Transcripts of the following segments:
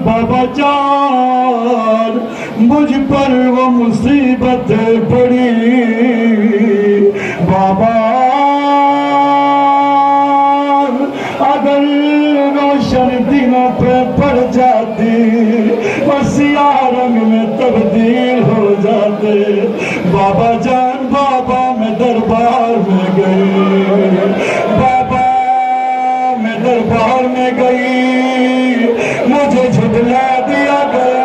بابا جان مجھ پر وہ مصیبت پڑی بابا اگر روشن دنوں پہ پڑ جاتی اور سیاہ رنگ میں تبدیل ہو جاتے بابا جان بابا میں دربار میں گئی بابا میں دربار میں گئی مجھے جھٹلا دیا گیا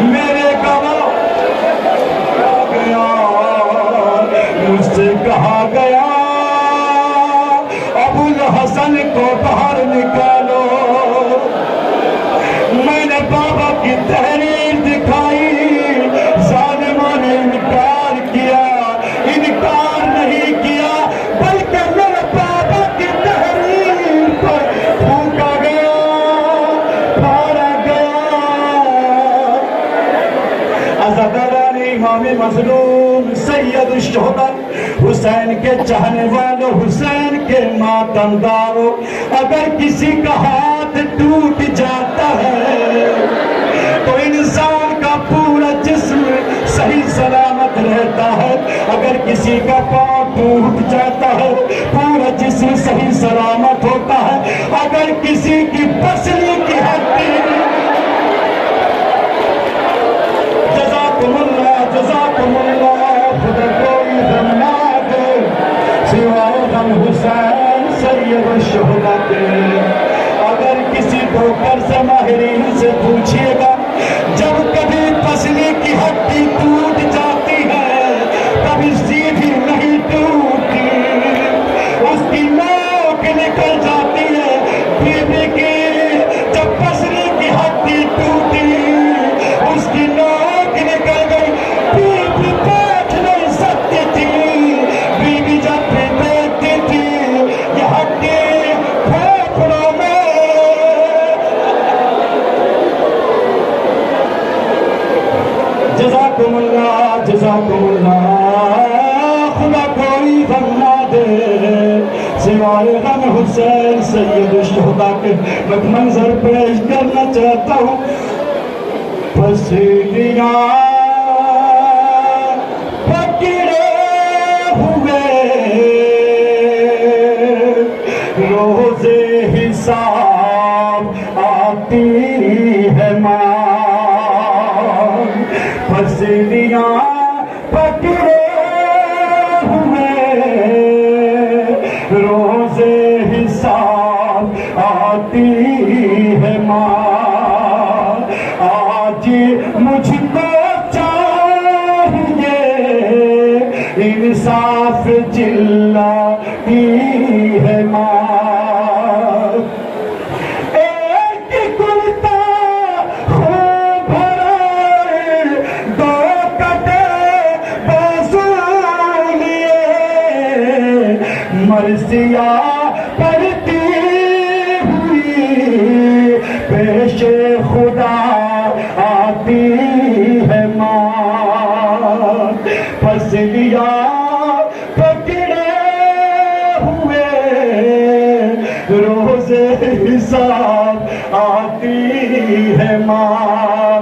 میرے گواہ گیا مجھ سے کہا گیا ابو الحسن کو باہر نکالو میں نے بابا کی تحریر دکھائی ظالموں نے انکار کیا انکار نہیں کیا بلکہ میرے بابا کی تحریر پر پھونکا گیا پھاڑا گیا عزادارانی امام مظلوم سید الشہداء حسین کے چاہنے والوں حسین کے ماتمداروں اگر کسی کا ہاتھ ٹوٹ جاتا ہے تو انسان کا پورا جسم صحیح سلامت رہتا ہے اگر کسی کا پاؤں ٹوٹ جاتا ہے پورا جسم صحیح سلامت ہوتا ہے اگر کسی کی پسلی کی ہڈی جزاکم اللہ خدا کوئی غم نہ دے سوائے غم حسین سید الشہداء کے اگر کسی کو قرض ماہرین سے پوچھئے گا جب کبھی پسلی کی ہڈی ٹوٹ جاتی ہے کبھی سیدھی نہیں ٹوٹتی اس کی نوک نکل جاتی ہے بیوی کی جب پسلی کی ہڈی ٹوٹی اس کی نوک نکل گئی بیوی بیٹھ نہیں سکتی تھی بیوی جب بھی بیٹھتی تھی یہ ہڈی پھیپھڑوں میں جزاکم اللہ خدا کوئی غم نہ دے سوائے غم حسین سید الشہداء کے میں منظر پیش کرنا چاہتا ہوں پسلیاں پکڑے ہوئے روز حساب آتی ہے ماں پسلیاں پکڑے ہوئے روز حساب آتی ہے ماں آج مجھ کو چاہیے انصاف چلاتی ہے ماں مرثیہ کرتی ہوئی پیش خدا آتی ہے ماں پسلیاں پکڑے ہوئے روز حساب آتی ہے ماں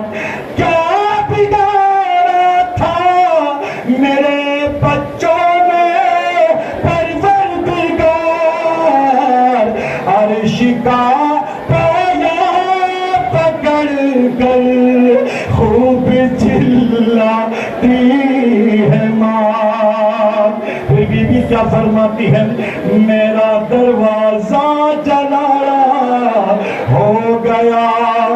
کیا بگاڑا تھا میرے بچوں عرش کا پایا پکڑ کر خوب چلاتی ہے ماں پھر بی بی کیا فرماتی ہے میرا دروازہ جلایا ہو گیا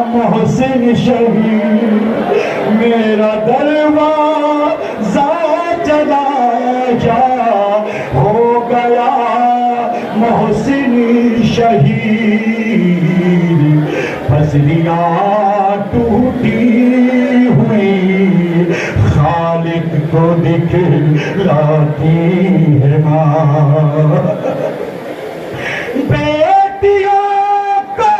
محسن شہید میرا دروازہ جلایا ہو گیا محسن شہید پسلیاں ٹوٹی ہوئی خالق کو دکھلاتی ہے ماں بیٹیوں کو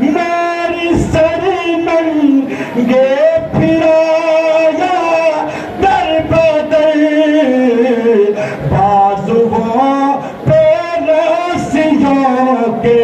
میری سر ننگے پھرایا در بدر بازوؤں پہ رسیوں کے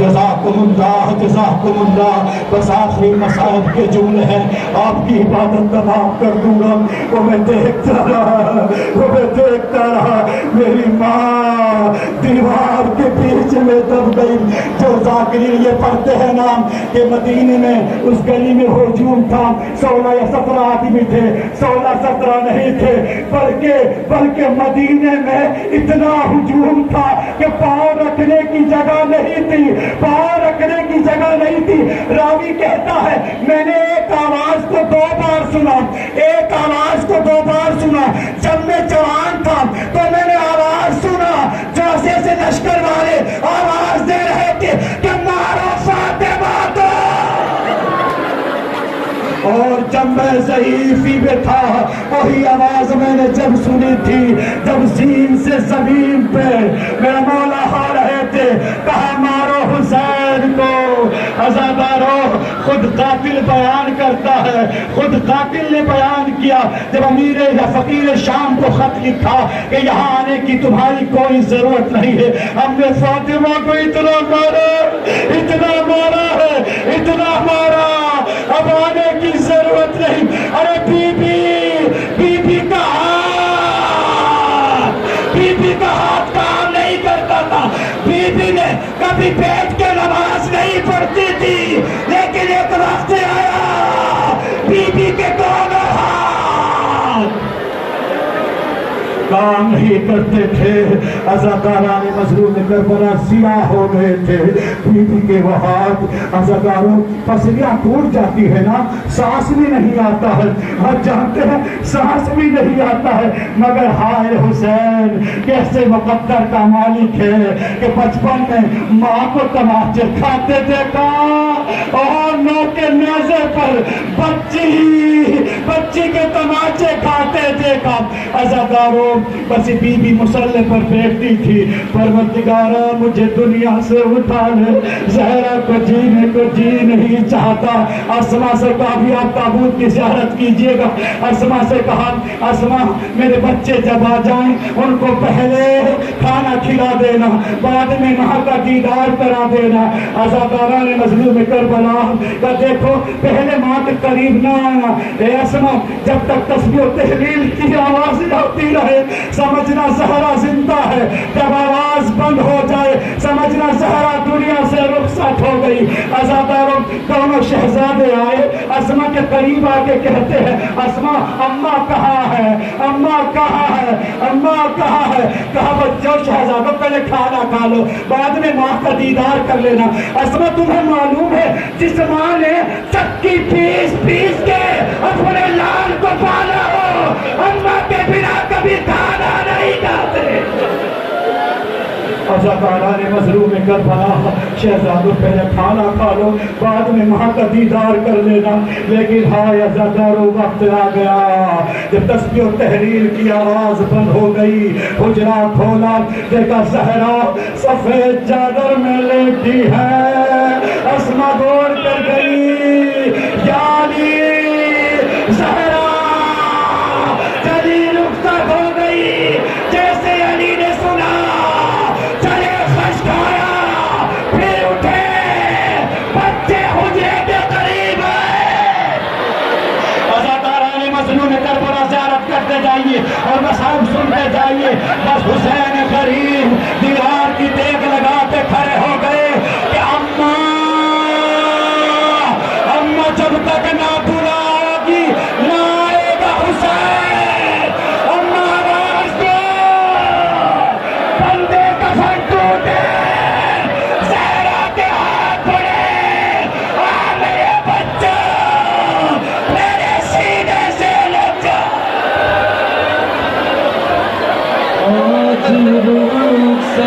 جزاکم اللہ. بس آخری مصائب کے جملے ہیں، آپ کی عبادت تمام کر دوں گا. وہ میں دیکھتا رہا میری ماں دیوار کے بیچ میں دب گئی. جو ذاکرین یہ پڑھتے ہیں نام کہ مدینے میں اس گلی میں ہجوم تھا، 16 یا 17 آدمی تھے، 16-17 نہیں تھے، بلکہ مدینے میں اتنا ہجوم تھا کہ پاؤں رکھنے کی جگہ نہیں تھی، پاؤں رکھنے کی جگہ نہیں تھی. راوی کہتا ہے میں نے ایک آواز کو 2 بار سنا، ایک آواز کو 2 بار سنا. جب میں جوان تھا تو میں نے آواز سنا جیسے سے لشکر والے آواز دے رہے تھے کہ مارو فاطمہ تو. اور جب میں ضعیفی میں تھا وہی آواز میں نے جب سنی تھی، جب زین سے زمین پہ میرا مولا آ رہے تھے، کہا مارو حسین کو. عزادارو خود قاتل بیان کرتا ہے، خود قاتل نے بیان کیا جب امیر یا فقیر شام کو خط لکھا کہ یہاں آنے کی تمہاری کوئی ضرورت نہیں ہے، ہم نے فاطمہ کو اتنا مارا ہے، اتنا مارا، اب آنے کی ضرورت نہیں. ارے بی بی کا ہاتھ کام نہیں کرتا تھا، بی بی نے کبھی بیٹھ کے نماز نہیں پڑھتی تھی، لیکن ایک وقت آیا بی بی کے دونوں ہاتھ کام نہیں کرتے تھے. عزاداران مظلوم کربلا سیاہ ہو گئے تھے. بی بی کے وہ ہاتھ، عزاداروں پسلیاں ٹوٹ جاتی ہے نا، سانس بھی نہیں آتا ہے، آپ جانتے ہیں سانس بھی نہیں آتا ہے. مگر ہائے حسین کیسے مقدر کا مالک ہے کہ بچپن میں ماں کو تماچے کھاتے دیکھا اور نو کے نیزے پر بچی کے تماچے کھاتے دیکھا. عزاداروں بس بی بی مسلح پر بیٹھتی تھی، پروردگارا مجھے دنیا سے اٹھا لے، زہرا کو جینے کو جی نہیں چاہتا. اسما سے کہا بھی آپ تابوت کی زیارت کیجئے گا. اسما سے کہا اسما میرے بچے جب آ جائیں ان کو پہلے کھانا کھلا دینا، بعد میں ماں کا دیدار کرا دینا. عزاداران مظلوم کربلا کا دیکھو پہلے ماں کے قریب نہ آنا. اے اسما جب تک تسبیح و تحلیل کی آواز ہوتی رہے سمجھنا زہرا زندہ ہے، جب آواز بند ہو جائے سمجھنا زہرا دنیا سے رخصت ہو گئی. عزاداروں دونوں شہزادے آئے، اسما کے قریب آ کے کہتے ہیں اسما اماں کہاں ہے، اماں کہاں ہے، اماں کہاں ہے. کہا بچوں شہزادوں پہلے کھانا کھا لو بعد میں ماں کا دیدار کر لینا. اسما تمہیں معلوم ہے جس ماں نے چکی پیس کے اپنے لال کو پالا ہو، اماں کے بنا کبھی کھانا نہیں کھاتے. عزاداران مظلوم کربلا شہزادوں پہلے کھانا کھا لو بعد میں ماں کا دیدار کر لینا. لیکن ہائے عزاداروں وقت آ گیا جب تسبیح و تحلیل کی آواز بند ہو گئی. حجرہ کھولا دیکھا زہرا سفید چادر میں لیٹی ہے. اسما دوڑ کر گئی، یا علی زہرا چلی رخصت ہو گئی. جیسے علی نے سنا چلے خشک آیا، پھر اٹھے بچے حجرے کے قریب آئے. عزاداران مظلوم کربلا زیارت کرتے جائیے اور مصائب سنتے جائیے. بس حسین غریب دیوار کی دیکھ لگا کے کھڑے ہو گئے کہ اماں جب تک نہ بلاؤ گی نہ آئے گا حسین. اماں آواز دو، بندے کفن ٹوٹے، زہرا کے ہاتھ پڑے، آ میرے بچہ میرے سینے سے لگ جا. آج رخصت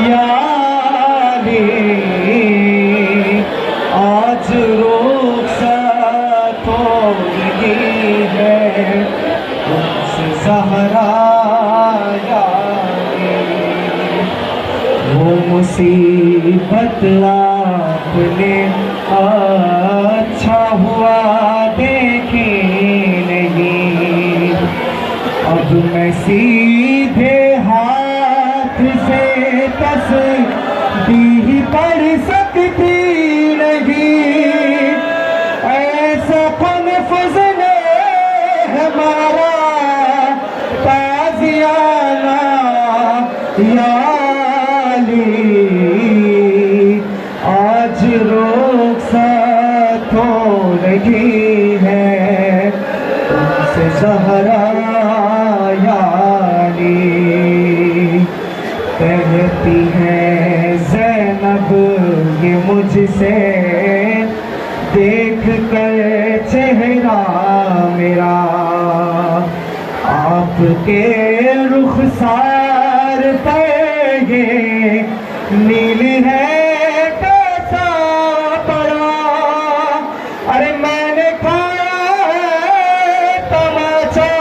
یاری آج رخصت ہو رہی ہے تم سے زہرا یاری، وہ مصیبت آپ نے اچھا ہوا دیکھی نہیں، اب میں سیدھے ہاتھ سے تسبیح پڑھ سکتی نہیں، ایسا کون فضل ہمارا تازیانہ یا علی، آج رخصت ہو رہی ہے تم سے زہرا یا علی، کہتی ہے زینب یہ مجھ سے دیکھ کر چہرہ میرا، آپ کے رخسار پہ یہ نیل ہے کیسا پڑا، ارے میں نے کھایا ہے تماچا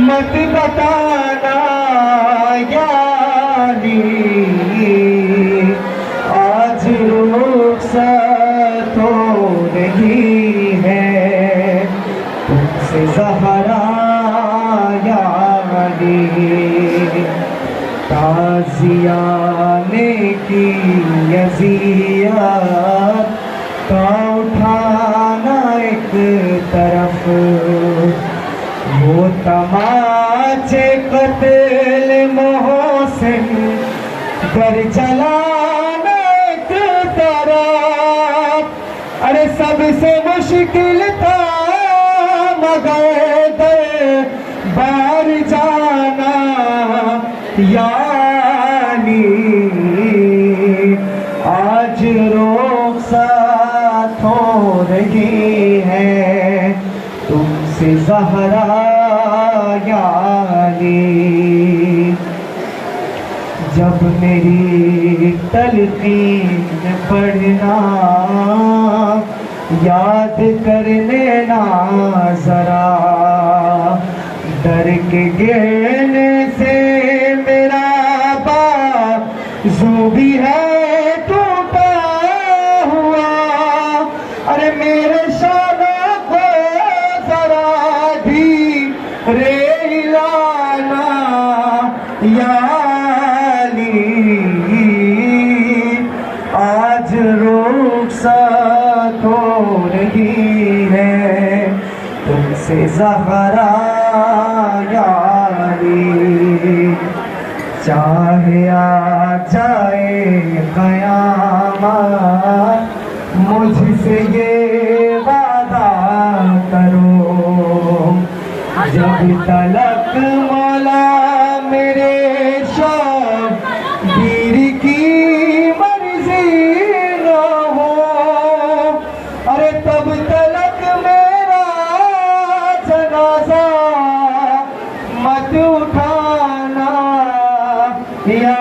مت بتانا یا علی، آج رخصت ہو رہی ہے تم سے زہرا یا علی، تازیانے کی اذیت کا اٹھانا ایک طرف، وہ تماچے قتل محسن در جلانا ایک طرف، ارے سب سے مشکل تھا مگر دربار جانا یا علی، آج رخصت ہو رہی ہے تم سے زہرا یا علی، جب میری تلقین پڑھنا یاد کر لینا ذرا، ڈر کے گرنے سے میرا بازو بھی ہے ٹوٹا ہوا، ارے میرے شانہ کو ذرا بھی ریلانا یا علی، آج رخصت ہو رہی ہے تم سے زہرا یا علی، چاہے آ جائے قیامت مجھ سے یہ وعدہ کرو، جب تلک مولا میرے شبیر کی مرضی نہ ہو، ارے تب تلک میرا جنازہ مت اٹھانا یا